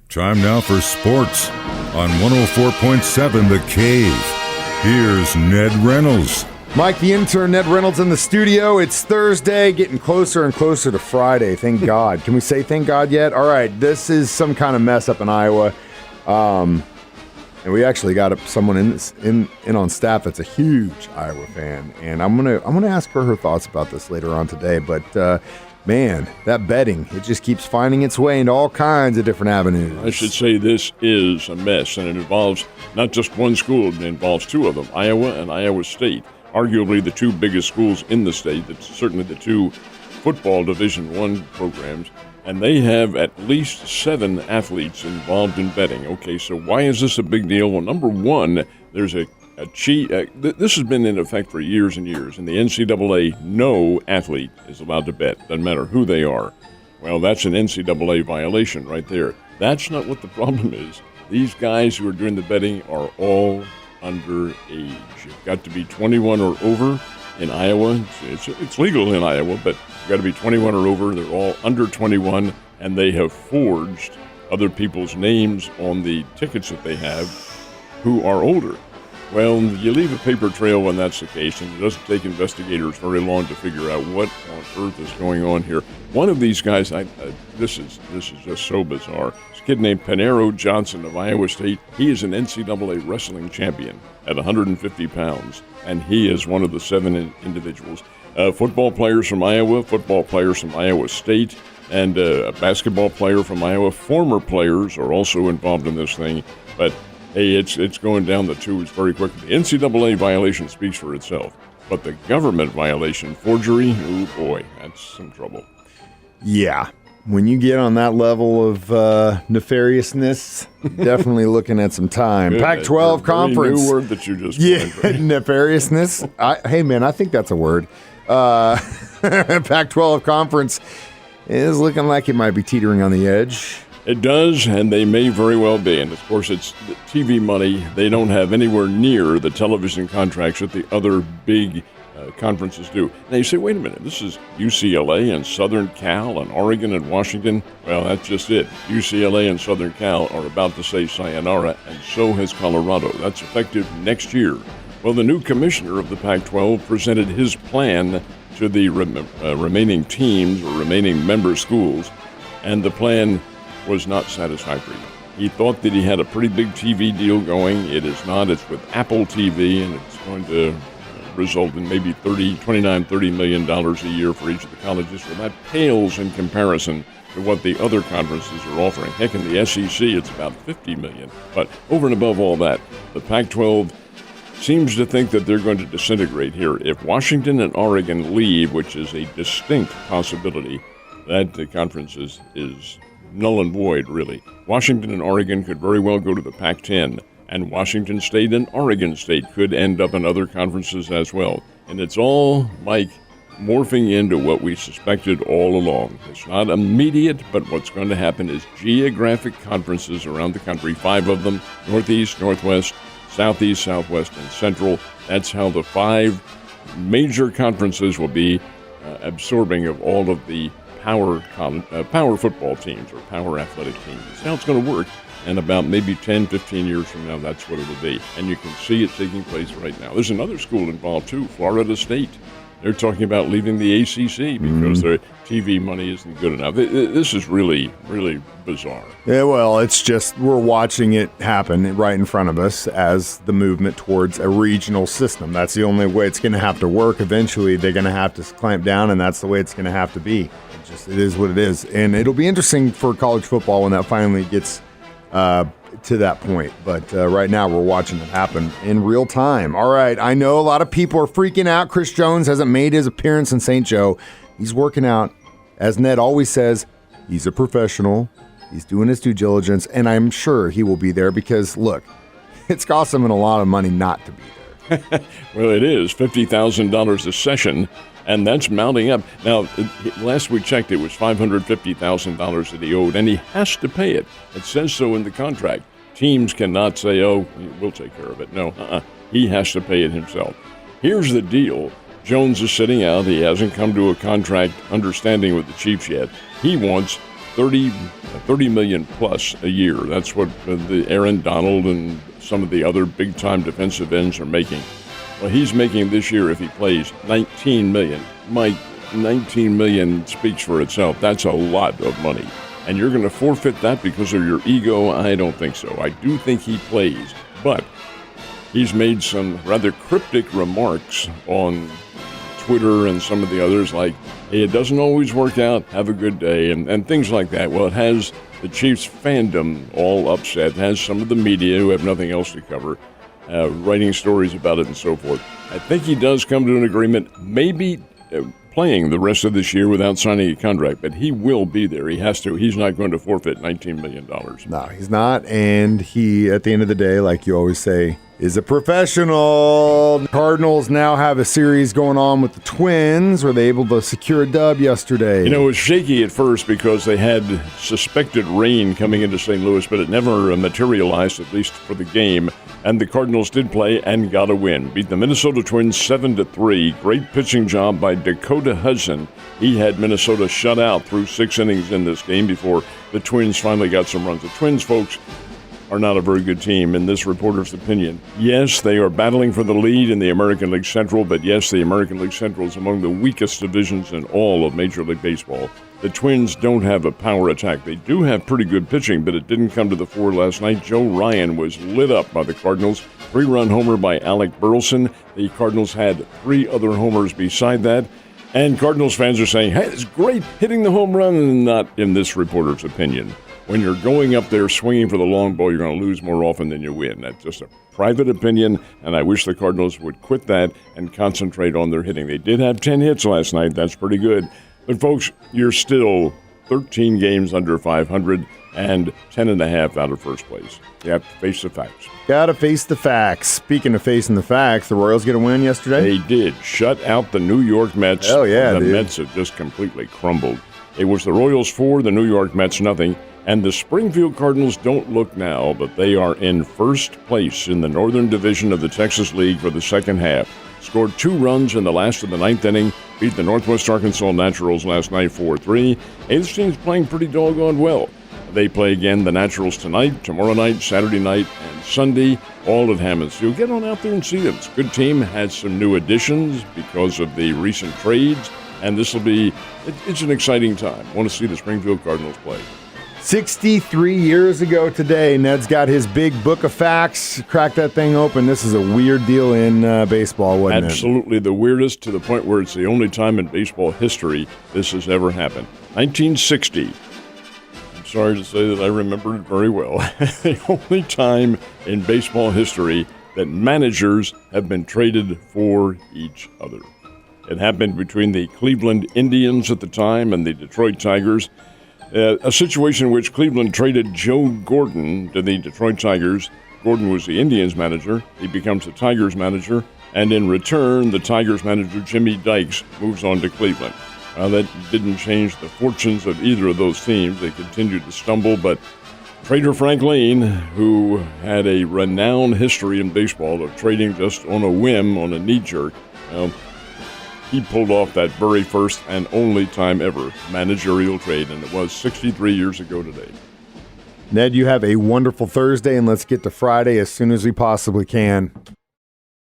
Time now for sports on 104.7 The Cave. Here's Ned Reynolds. Mike, the intern, Ned Reynolds in the studio. It's Thursday, getting closer and closer to Friday. Thank God. Can we say thank God yet? All right, this is some kind of mess up in Iowa. And we actually got someone in on staff that's a huge Iowa fan. And I'm gonna ask her thoughts about this later on today. But man, that betting, it just keeps finding its way into all kinds of different avenues. I should say this is a mess, and it involves not just one school, it involves two of them, Iowa and Iowa State, arguably the two biggest schools in the state. That's certainly the two football Division I programs, and they have at least 7 athletes involved in betting. Okay, so why is this a big deal? Well, number one, there's a cheat. This has been in effect for years and years. In the NCAA, no athlete is allowed to bet. Doesn't matter who they are. Well, that's an NCAA violation right there. That's not what the problem is. These guys who are doing the betting are all underage. You've got to be 21 or over in Iowa. It's legal in Iowa, but you've got to be 21 or over. They're all under 21, and they have forged other people's names on the tickets that they have who are older. Well, you leave a paper trail when that's the case, and it doesn't take investigators very long to figure out what on earth is going on here. One of these guys, this is just so bizarre. This kid named Panero Johnson of Iowa State. He is an NCAA wrestling champion at 150 pounds, and he is one of the 7 individuals. Football players from Iowa, football players from Iowa State, and a basketball player from Iowa. Former players are also involved in this thing, but hey, it's going down the tubes very quickly. The NCAA violation speaks for itself, but the government violation, forgery, oh boy, that's some trouble. Yeah, when you get on that level of nefariousness, definitely looking at some time. Good. Pac-12 conference. New word that you just coined. Nefariousness. Hey man, I think that's a word. Pac-12 conference is looking like it might be teetering on the edge. It does, and they may very well be. And, of course, it's the TV money. They don't have anywhere near the television contracts that the other big conferences do. Now, you say, wait a minute, this is UCLA and Southern Cal and Oregon and Washington. Well, that's just it. UCLA and Southern Cal are about to say sayonara, and so has Colorado. That's effective next year. Well, the new commissioner of the Pac-12 presented his plan to the remaining teams or remaining member schools, and the plan was not satisfactory. He thought that he had a pretty big TV deal going. It is not. It's with Apple TV, and it's going to result in maybe $30 million a year for each of the colleges. Well, that pales in comparison to what the other conferences are offering. Heck, in the SEC, it's about $50 million. But over and above all that, the Pac-12 seems to think that they're going to disintegrate here. If Washington and Oregon leave, which is a distinct possibility, that the conference is null and void, really. Washington and Oregon could very well go to the Pac-10, and Washington State and Oregon State could end up in other conferences as well. And it's all, Mike, morphing into what we suspected all along. It's not immediate, but what's going to happen is geographic conferences around the country, 5 of them, Northeast, Northwest, Southeast, Southwest, and Central. That's how the 5 major conferences will be absorbing of all of the power football teams or power athletic teams. That's how it's going to work. And about maybe 10, 15 years from now, that's what it'll be. And you can see it taking place right now. There's another school involved, too, Florida State. They're talking about leaving the ACC because their TV money isn't good enough. This is really, really bizarre. Yeah, well, it's just we're watching it happen right in front of us as the movement towards a regional system. That's the only way it's going to have to work. Eventually, they're going to have to clamp down, and that's the way it's going to have to be. It is what it is. And it'll be interesting for college football when that finally gets to that point. But right now we're watching it happen in real time. All right, I know a lot of people are freaking out. Chris Jones hasn't made his appearance in St. Joe. He's working out. As Ned always says, he's a professional. He's doing his due diligence, and I'm sure he will be there because, look, it's cost him a lot of money not to be there. Well, it is $50,000 a session, and that's mounting up. Now, last we checked, it was $550,000 that he owed, and he has to pay it. It says so in the contract. Teams cannot say, oh, we'll take care of it. No, he has to pay it himself. Here's the deal. Jones is sitting out. He hasn't come to a contract understanding with the Chiefs yet. He wants 30 million plus a year. That's what the Aaron Donald and some of the other big-time defensive ends are making. Well, he's making this year, if he plays, $19 million. Mike, $19 million speaks for itself. That's a lot of money. And you're going to forfeit that because of your ego? I don't think so. I do think he plays. But he's made some rather cryptic remarks on Twitter and some of the others, like, hey, it doesn't always work out, have a good day, and things like that. Well, it has the Chiefs fandom all upset. It has some of the media who have nothing else to cover, writing stories about it and so forth. I think he does come to an agreement, maybe playing the rest of this year without signing a contract, but he will be there. He has to. He's not going to forfeit $19 million. No, he's not. And he, at the end of the day, like you always say, is a professional. The Cardinals now have a series going on with the Twins. Were they able to secure a dub yesterday? You know, it was shaky at first because they had suspected rain coming into St. Louis, but it never materialized, at least for the game. And the Cardinals did play and got a win. Beat the Minnesota Twins 7-3. Great pitching job by Dakota Hudson. He had Minnesota shut out through 6 innings in this game before the Twins finally got some runs. The Twins, folks, are not a very good team in this reporter's opinion. Yes, they are battling for the lead in the American League Central, but yes, the American League Central is among the weakest divisions in all of Major League Baseball. The Twins don't have a power attack. They do have pretty good pitching, but it didn't come to the fore last night. Joe Ryan was lit up by the Cardinals. 3-run homer by Alec Burleson. The Cardinals had 3 other homers beside that. And Cardinals fans are saying, hey, it's great hitting the home run, and not in this reporter's opinion. When you're going up there swinging for the long ball, you're going to lose more often than you win. That's just a private opinion, and I wish the Cardinals would quit that and concentrate on their hitting. They did have 10 hits last night. That's pretty good. But, folks, you're still 13 games under 500 and 10.5 out of first place. You have to face the facts. Got to face the facts. Speaking of facing the facts, the Royals get a win yesterday? They did. Shut out the New York Mets. Hell yeah, The dude. Mets have just completely crumbled. It was the Royals 4, the New York Mets nothing. And the Springfield Cardinals don't look now, but they are in first place in the Northern Division of the Texas League for the second half. Scored 2 runs in the last of the 9th inning, beat the Northwest Arkansas Naturals last night 4-3. Hey, this team's playing pretty doggone well. They play again the Naturals tonight, tomorrow night, Saturday night, and Sunday, all at Hammond Field. Get on out there and see them. It's a good team, has some new additions because of the recent trades, and this will be, it's an exciting time. I want to see the Springfield Cardinals play. 63 years ago today, Ned's got his big book of facts. Crack that thing open. This is a weird deal in baseball, wasn't it? Absolutely the weirdest, to the point where it's the only time in baseball history this has ever happened. 1960. I'm sorry to say that I remember it very well. The only time in baseball history that managers have been traded for each other. It happened between the Cleveland Indians at the time and the Detroit Tigers. A situation in which Cleveland traded Joe Gordon to the Detroit Tigers. Gordon was the Indians manager. He becomes the Tigers manager. And in return, the Tigers manager, Jimmy Dykes, moves on to Cleveland. That didn't change the fortunes of either of those teams. They continued to stumble, but trader Frank Lane, who had a renowned history in baseball of trading just on a whim, on a knee-jerk, he pulled off that very first and only time ever managerial trade, and it was 63 years ago today. Ned, you have a wonderful Thursday, and let's get to Friday as soon as we possibly can.